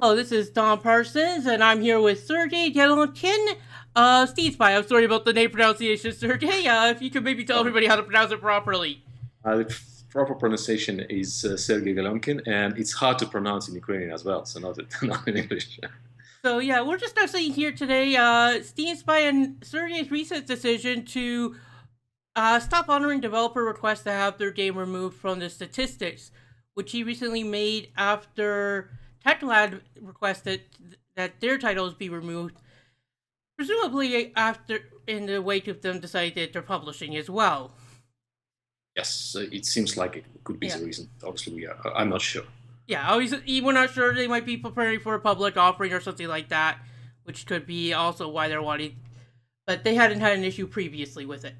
Oh, this is Don Parsons, and I'm here with Sergey Galyonkin, SteamSpy. I'm sorry about the name pronunciation, Sergey. If you could maybe tell Um, everybody how to pronounce it properly. the proper pronunciation is Sergey Galyonkin, and it's hard to pronounce in Ukrainian as well, so not, not in English. So yeah, we're just discussing here today, SteamSpy and Sergey's recent decision to stop honoring developer requests to have their game removed from the statistics, which he recently made after TechLab requested that their titles be removed, presumably after in the wake of them deciding that they're publishing as well. Yes, it seems like it could be Yeah. the reason. Obviously, I'm not sure. Yeah, obviously, we're not sure they might be preparing for a public offering or something like that, which could be also why they're wanting. But they hadn't had an issue previously with it.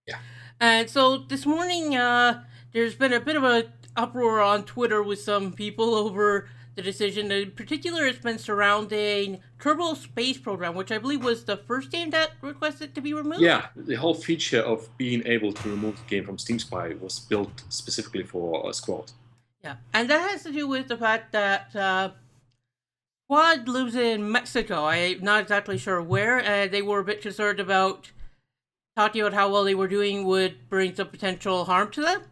Yeah. And so this morning, there's been a bit of a uproar on Twitter with some people over the decision. In particular, it's been surrounding Turbo Space Program, which I believe was the first game that requested to be removed. Yeah, the whole feature of being able to remove the game from SteamSpy was built specifically for Squad. Yeah, and that has to do with the fact that Squad lives in Mexico. I'm not exactly sure where, and they were a bit concerned about talking about how well they were doing would bring some potential harm to them.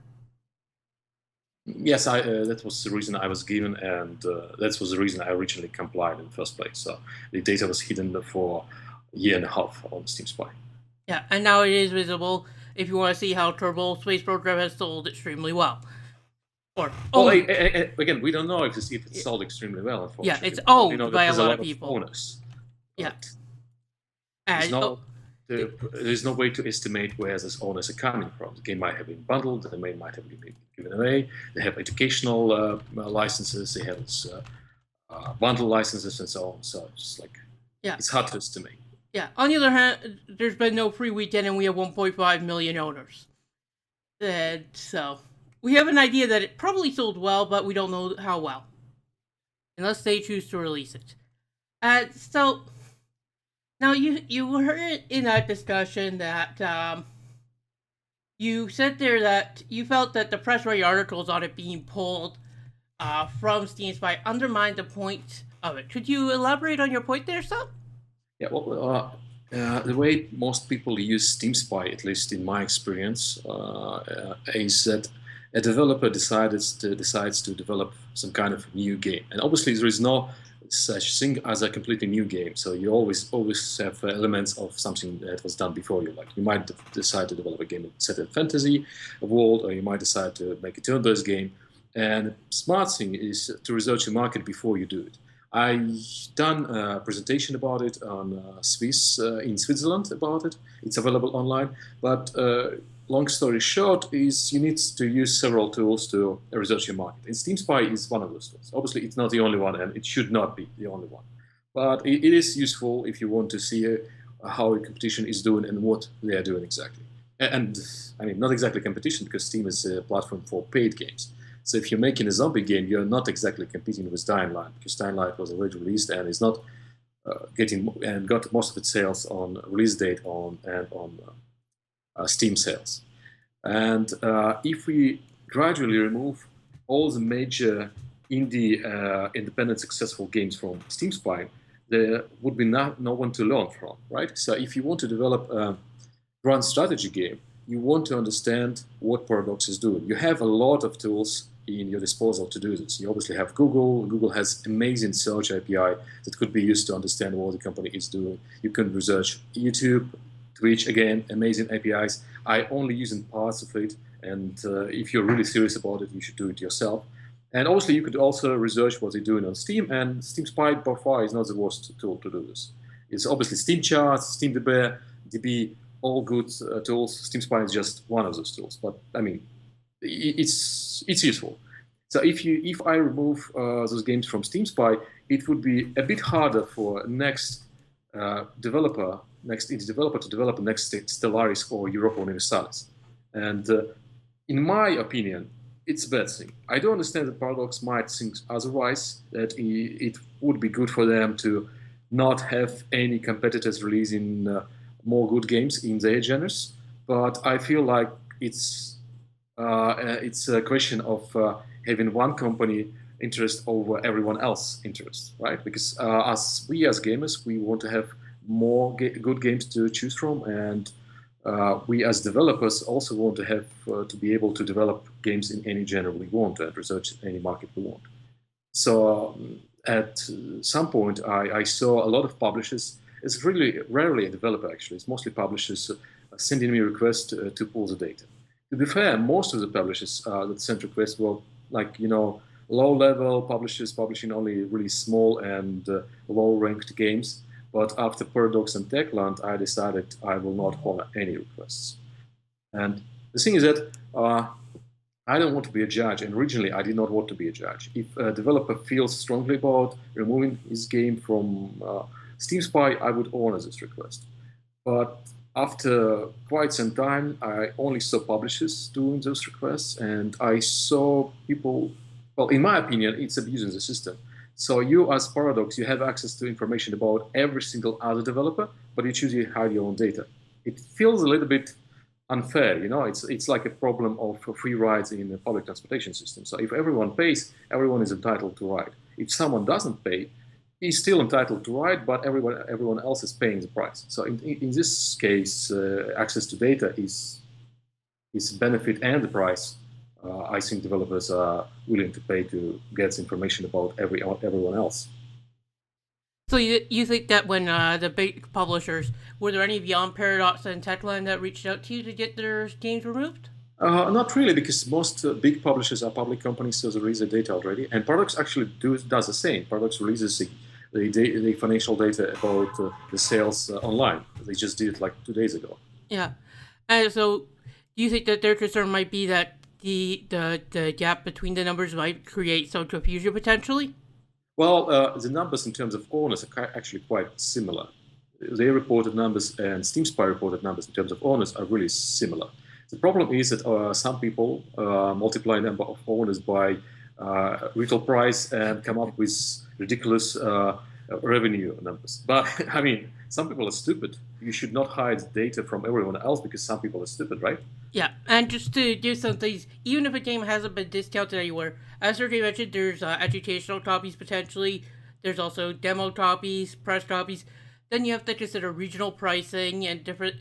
Yes, that was the reason I was given, and that was the reason I originally complied in the first place. So the data was hidden for a year and a half on SteamSpy. Yeah, and now it is visible if you want to see how Turbo Space Program has sold extremely well. Or well, again, we don't know if it's sold extremely well. Unfortunately, yeah, it's owned by a lot of people. Owners. Yeah, there's no way to estimate where those owners are coming from. The game might have been bundled. The game might have been given away. They have educational licenses. They have bundle licenses and so on. So it's like it's hard to estimate. Yeah. On the other hand, there's been no free weekend, and we have 1.5 million owners. And so we have an idea that it probably sold well, but we don't know how well, unless they choose to release it. So now you heard in that discussion that you said there that you felt that the press rate articles on it being pulled from SteamSpy undermined the point of it. Could you elaborate on your point there, Sam? Yeah, well, the way most people use SteamSpy, at least in my experience, is that a developer decides to develop some kind of new game, and obviously there is no such thing as a completely new game. So you always have elements of something that was done before you. Like you might decide to develop a game set in fantasy world, or you might decide to make a turn-based game. And the smart thing is to research the market before you do it. I've done a presentation about it on in Switzerland about it. It's available online. But long story short is you need to use several tools to research your market. And SteamSpy is one of those tools. Obviously, it's not the only one, and it should not be the only one. But it is useful if you want to see how a competition is doing and what they are doing exactly. And I mean, not exactly competition, because Steam is a platform for paid games. So if you're making a zombie game, you're not exactly competing with Dying Light, because Dying Light was already released and is not got most of its sales on release date on Steam sales. And if we gradually remove all the major indie independent successful games from SteamSpy, there would be no one to learn from, right? So if you want to develop a grand strategy game, you want to understand what Paradox is doing. You have a lot of tools in your disposal to do this. You obviously have Google. Google has amazing search API that could be used to understand what the company is doing. You can research YouTube, Twitch, again, amazing APIs. I only use in parts of it, and if you're really serious about it, you should do it yourself. And obviously, you could also research what they're doing on Steam, and SteamSpy by far is not the worst tool to do this. It's obviously Steam Charts, SteamDB, all good tools. SteamSpy is just one of those tools, but I mean, it's useful. So if I remove those games from SteamSpy, it would be a bit harder for next indie developer to develop the next Stellaris or Europa Universalis. And in my opinion, it's a bad thing. I do understand that Paradox might think otherwise, that it would be good for them to not have any competitors releasing more good games in their genres, but I feel like it's a question of having one company interest over everyone else's interest, right? Because as gamers, we want to have more good games to choose from, and we as developers also want to have to be able to develop games in any genre we want and research any market we want. So at some point, I saw a lot of publishers. It's really rarely a developer, actually. It's mostly publishers sending me requests to pull the data. To be fair, most of the publishers that sent requests were like, low-level publishers publishing only really small and low-ranked games. But after Paradox and Techland, I decided I will not honor any requests. And the thing is that I don't want to be a judge, and originally I did not want to be a judge. If a developer feels strongly about removing his game from SteamSpy, I would honor this request. But after quite some time, I only saw publishers doing those requests, and I saw people, well, in my opinion, it's abusing the system. So you, as Paradox, you have access to information about every single other developer, but you choose to hide your own data. It feels a little bit unfair, it's like a problem of free rides in a public transportation system. So if everyone pays, everyone is entitled to ride. If someone doesn't pay, he's still entitled to ride, but everyone else is paying the price. So in this case, access to data is benefit and the price. I think developers are willing to pay to get information about everyone else. So you think that when the big publishers, were there any beyond Paradox and Techland that reached out to you to get their games removed? Not really, because most big publishers are public companies, so they release the data already. And Paradox actually does the same. Paradox releases the financial data about the sales online. They just did it like 2 days ago. Yeah. And so do you think that their concern might be that the gap between the numbers might create some confusion potentially? Well, the numbers in terms of owners are actually quite similar. They reported numbers and SteamSpy reported numbers in terms of owners are really similar. The problem is that some people multiply the number of owners by retail price and come up with ridiculous revenue numbers. But I mean, some people are stupid. You should not hide data from everyone else because some people are stupid, right? Yeah, and just to do some things, even if a game hasn't been discounted anywhere, as Sergey mentioned, there's educational copies potentially. There's also demo copies, press copies. Then you have to consider regional pricing and different.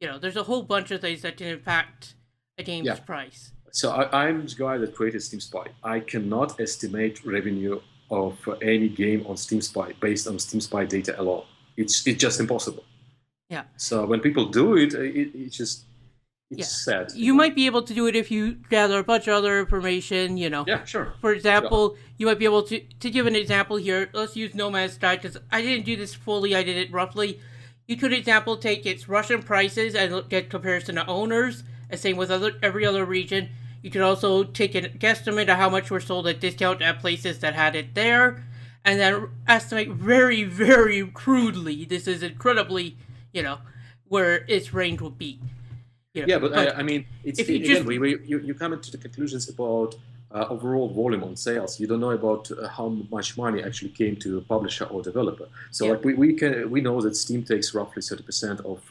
There's a whole bunch of things that can impact a game's price. So I'm the guy that created SteamSpy. I cannot estimate revenue of any game on SteamSpy based on SteamSpy data alone. It's just impossible. Yeah. So when people do it, it's sad. You might be able to do it if you gather a bunch of other information, Yeah, sure. For example, you might be able to give an example here. Let's use No Man's Sky because I didn't do this fully. I did it roughly. You could, example, take its Russian prices and get comparison to owners, and same with every other region. You could also take a guesstimate of how much were sold at discount at places that had it there, and then estimate very, very crudely. This is incredibly, where its range would be. But I mean, it's you come into the conclusions about overall volume on sales. You don't know about how much money actually came to a publisher or developer. So like we know that Steam takes roughly 30% of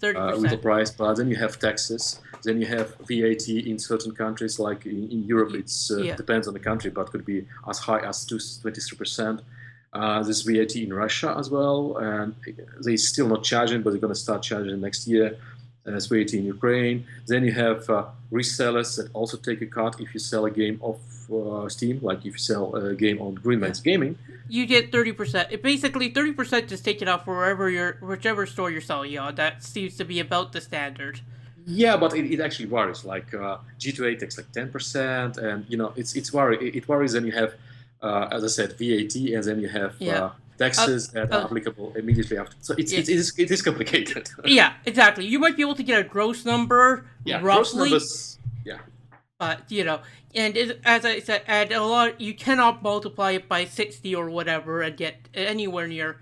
30%. Retail price, but then you have taxes, then you have VAT in certain countries. Like in Europe, it's depends on the country, but could be as high as 23%. There's VAT in Russia as well, and they're still not charging, but they're going to start charging next year. There's VAT in Ukraine. Then you have resellers that also take a cut if you sell a game off Steam, like if you sell a game on Greenman's Gaming. You get 30%. Basically, 30% is taken off whichever store you're selling on. That seems to be about the standard. Yeah, but it actually varies. Like G2A takes like 10%, and it varies. And you have, as I said, VAT, and then you have. Taxes that are applicable immediately after. So it is complicated. Yeah, exactly. You might be able to get a gross number, roughly. Gross numbers, yeah. But, and as I said, you cannot multiply it by 60 or whatever and get anywhere near,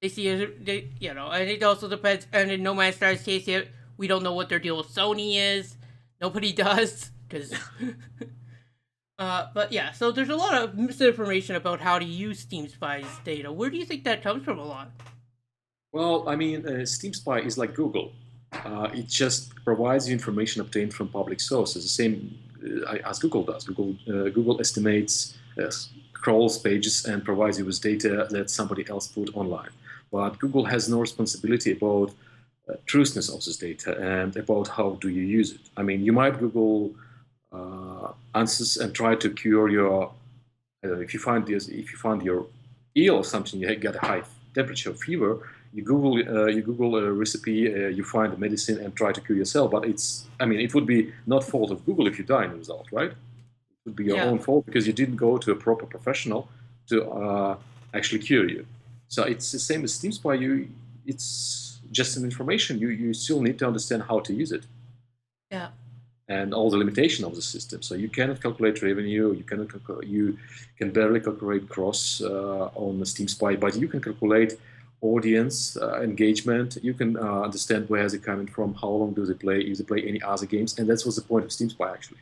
they see it, and it also depends, and in No Man's Sky's case, we don't know what their deal with Sony is. Nobody does, because... But yeah, so there's a lot of misinformation about how to use SteamSpy's data. Where do you think that comes from a lot? Well, I mean, SteamSpy is like Google. It just provides you information obtained from public sources. The same as Google does. Google estimates, crawls pages and provides you with data that somebody else put online. But Google has no responsibility about truthfulness of this data and about how do you use it. I mean, you might Google answers and try to cure your. If you find your ill or something, you get a high temperature, fever. You Google a recipe, you find a medicine and try to cure yourself. But it would be not fault of Google if you die in the result, right? It would be your own fault because you didn't go to a proper professional to actually cure you. So it's the same as SteamSpy. It's just an information. You still need to understand how to use it. Yeah. And all the limitation of the system. So you cannot calculate revenue. You can barely calculate cross on the SteamSpy, but you can calculate audience engagement. You can understand where is it coming from, how long do they play, if they play any other games, and that's what's the point of SteamSpy actually.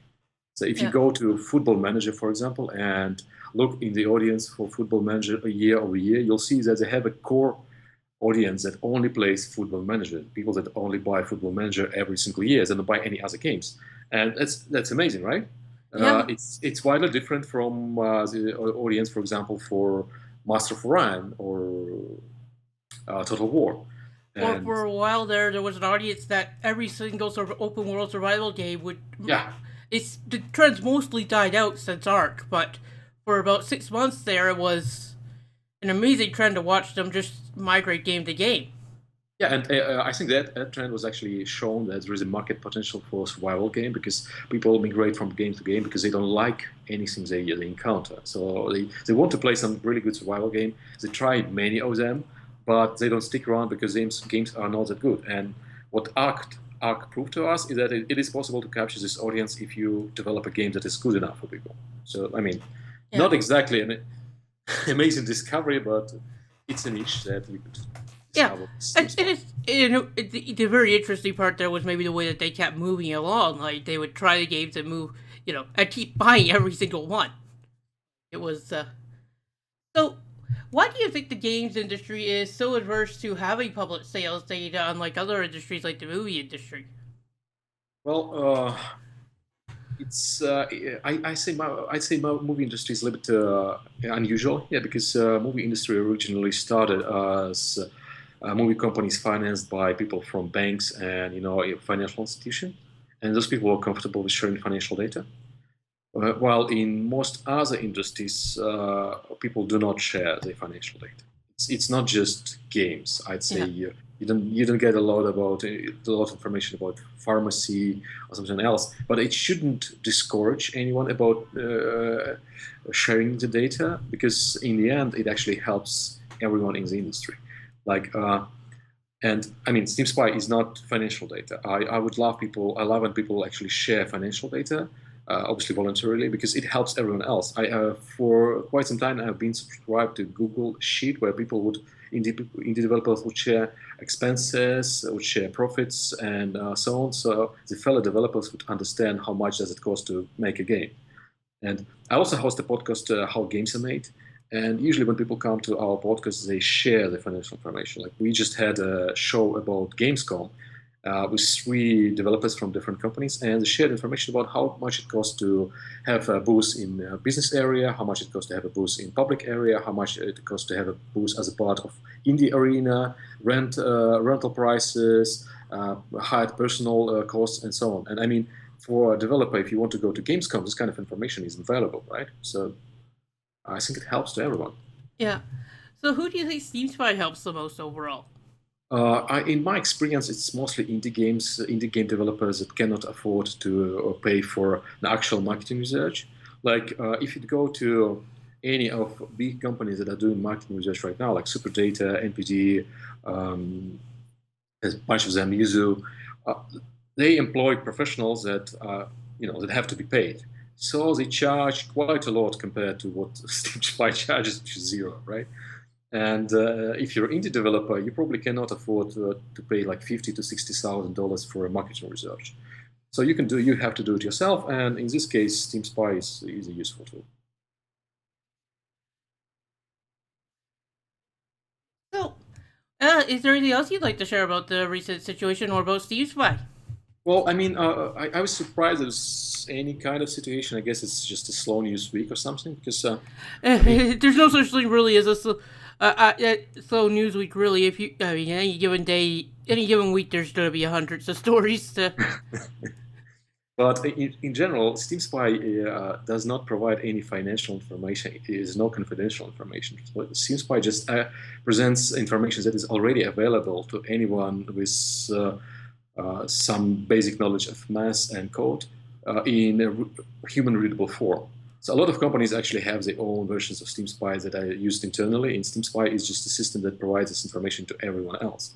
So if you go to Football Manager, for example, and look in the audience for Football Manager year over year, you'll see that they have a core audience that only plays Football Manager, people that only buy Football Manager every single year, they don't buy any other games. And that's amazing, right? Yeah. It's widely different from the audience, for example, for Master of Orion or Total War. Or for a while there was an audience that every single sort of open world survival game would. Yeah. The trend's mostly died out since Ark, but for about 6 months there, it was an amazing trend to watch them just migrate game to game. Yeah, and I think that trend was actually shown that there is a market potential for a survival game because people migrate from game to game because they don't like anything they encounter. So they want to play some really good survival game. They try many of them, but they don't stick around because games are not that good. And what Ark proved to us is that it is possible to capture this audience if you develop a game that is good enough for people. So, not exactly an amazing discovery, but it's a niche that we could. Yeah, and the very interesting part there was maybe the way that they kept moving along. Like they would try the games and move, and keep buying every single one. It was so. Why do you think the games industry is so adverse to having public sales data, unlike other industries like the movie industry? Well, it's I'd say movie industry is a little bit unusual, yeah, because movie industry originally started as movie companies financed by people from banks and financial institutions, and those people were comfortable with sharing financial data. While in most other industries, people do not share their financial data. It's not just games. I'd say you don't get a lot of information about pharmacy or something else. But it shouldn't discourage anyone about sharing the data because in the end, it actually helps everyone in the industry. SteamSpy is not financial data. I love when people actually share financial data, obviously voluntarily, because it helps everyone else. For quite some time, I've been subscribed to Google Sheet, where indie developers would share expenses, would share profits, and so on. So the fellow developers would understand how much does it cost to make a game. And I also host a podcast, How Games Are Made. And usually when people come to our podcast, they share the financial information. Like we just had a show about Gamescom with 3 developers from different companies, and they shared information about how much it costs to have a booth in a business area, how much it costs to have a booth in public area, how much it costs to have a booth as a part of indie arena, rental prices, hired personal costs, and so on. And for a developer, if you want to go to Gamescom, this kind of information is available, right? So I think it helps to everyone. Yeah. So who do you think SteamSpy helps the most overall? In my experience, it's mostly indie game developers that cannot afford to pay for the actual marketing research. If you go to any of big companies that are doing marketing research right now, like SuperData, NPD, a bunch of them, Misuse, they employ professionals that that have to be paid. So they charge quite a lot compared to what SteamSpy charges, which is zero, right? And if you're an indie developer, you probably cannot afford to pay like $50,000 to $60,000 for a marketing research. So you have to do it yourself, and in this case, SteamSpy is a useful tool. So, is there anything else you'd like to share about the recent situation or about SteamSpy? Well, I was surprised there's there's any kind of situation, I guess it's just a slow news week or something. Because I mean, There's no such thing really as a slow news week. Really, if you, I mean, any given day, any given week, there's gonna be hundreds of stories to. but in general, SteamSpy does not provide any financial information. It is no confidential information. So SteamSpy just presents information that is already available to anyone with some basic knowledge of math and code in a human readable form. So a lot of companies actually have their own versions of SteamSpy that are used internally, and SteamSpy is just a system that provides this information to everyone else.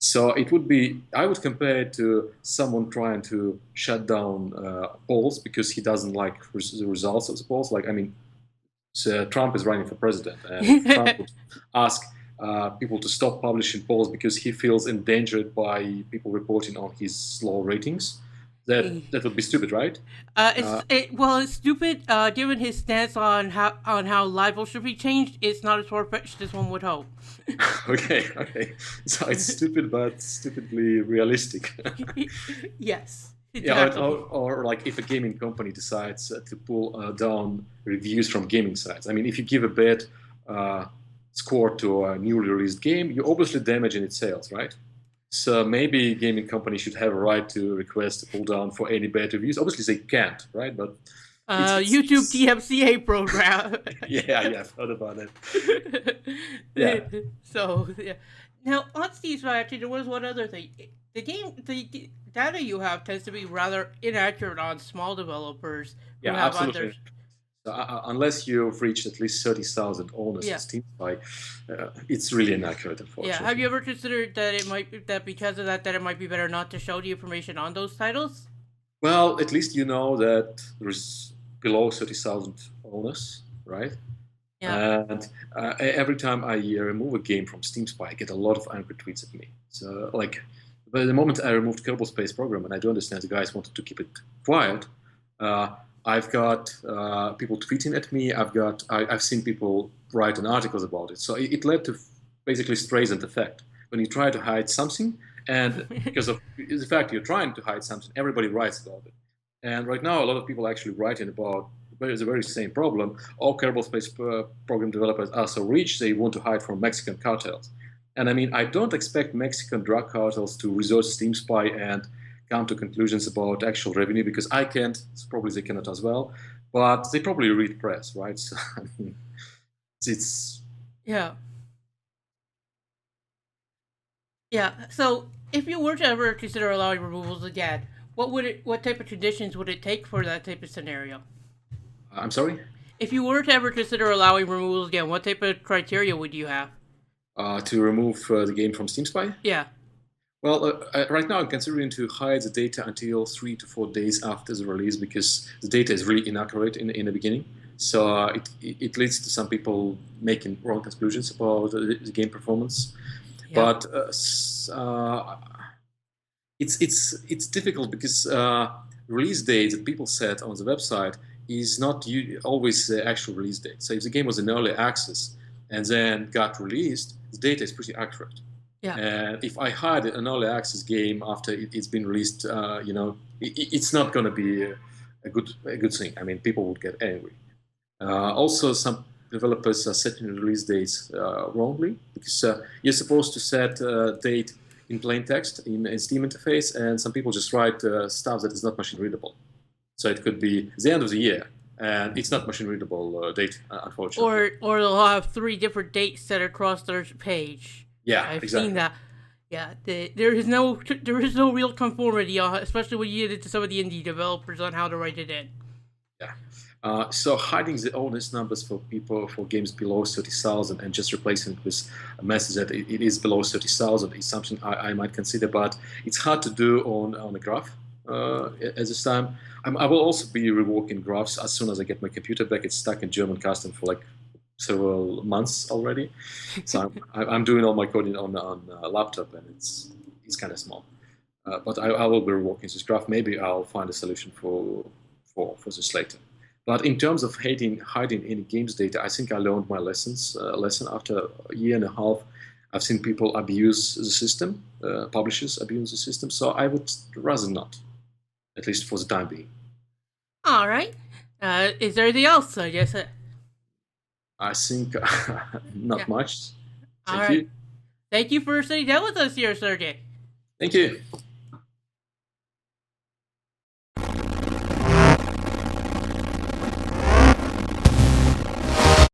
So it would be, I would compare it to someone trying to shut down polls because he doesn't like the results of the polls. Like, I mean, so Trump is running for president, and if Trump would ask people to stop publishing polls because he feels endangered by people reporting on his low ratings, that would be stupid, right? It's stupid. Given his stance on how libel should be changed, it's not as far fetched as one would hope. Okay. So it's stupid, but stupidly realistic. Yes. Yeah, Exactly. or like if a gaming company decides to pull down reviews from gaming sites. I mean, if you give a bad score to a newly released game, you're obviously damaging its sales, right? So maybe gaming companies should have a right to request a pull down for any bad reviews. Obviously, they can't, right? But YouTube DMCA program. yeah, I've heard about it. Yeah. So yeah. Now on Steve's actually, there was one other thing. The data you have tends to be rather inaccurate on small developers who Yeah, have on their. absolutely. So, unless you've reached at least 30,000 owners in Yeah. SteamSpy, it's really inaccurate, Yeah. Have unfortunately. you ever considered that that because of that it might be better not to show the information on those titles? Well, at least you know that there's below 30,000 owners, right? Yeah. And every time I remove a game from SteamSpy, I get a lot of angry tweets at me. So, like, by the moment I removed Kerbal Space Program, and I do understand the guys wanted to keep it quiet, uh, I've got people tweeting at me. I've seen people writing articles about it. So it led to basically Streisand effect. When you try to hide something, and because of the fact you're trying to hide something, everybody writes about it. And right now, a lot of people are actually writing about the very same problem. All Kerbal Space Program developers are so rich, they want to hide from Mexican cartels. And I mean, I don't expect Mexican drug cartels to resort to SteamSpy and come to conclusions about actual revenue because I can't. Probably they cannot as well, but they probably read press, right? So I mean, it's Yeah. Yeah. So if you were to ever consider allowing removals again, what type of conditions would it take for that type of scenario? I'm sorry. If you were to ever consider allowing removals again, what type of criteria would you have? To remove the game from SteamSpy. Yeah. Well, right now I'm considering to hide the data until 3 to 4 days after the release because the data is really inaccurate in the beginning. So it leads to some people making wrong conclusions about the game performance. Yeah. But it's difficult because release date that people set on the website is not always the actual release date. So if the game was in early access and then got released, the data is pretty accurate. Yeah. And if I hide an early access game after it's been released, it's not going to be a good thing. I mean, people would get angry. Also, some developers are setting release dates wrongly because you're supposed to set date in plain text in Steam interface, and some people just write stuff that is not machine readable. So it could be the end of the year, and it's not machine readable date, unfortunately. Or they'll have three different dates set across their page. Yeah, I've exactly. seen that. Yeah, there is no real conformity, especially when you get into some of the indie developers on how to write it in. Yeah. So hiding the owners numbers for games below 30,000 and just replacing it with a message that it is below 30,000 is something I might consider, but it's hard to do on a graph at this time. I will also be reworking graphs as soon as I get my computer back. It's stuck in German custom for like several months already. So I'm doing all my coding on a laptop, and it's kind of small. But I will be reworking this graph. Maybe I'll find a solution for this later. But in terms of hiding any games data, I think I learned my lesson after a year and a half. I've seen people abuse the system, publishers abuse the system, so I would rather not, at least for the time being. All right. Is there anything else? I guess. I think not Yeah. much. All Thank right. you. Thank you for sitting down with us here, Sergey. Thank you.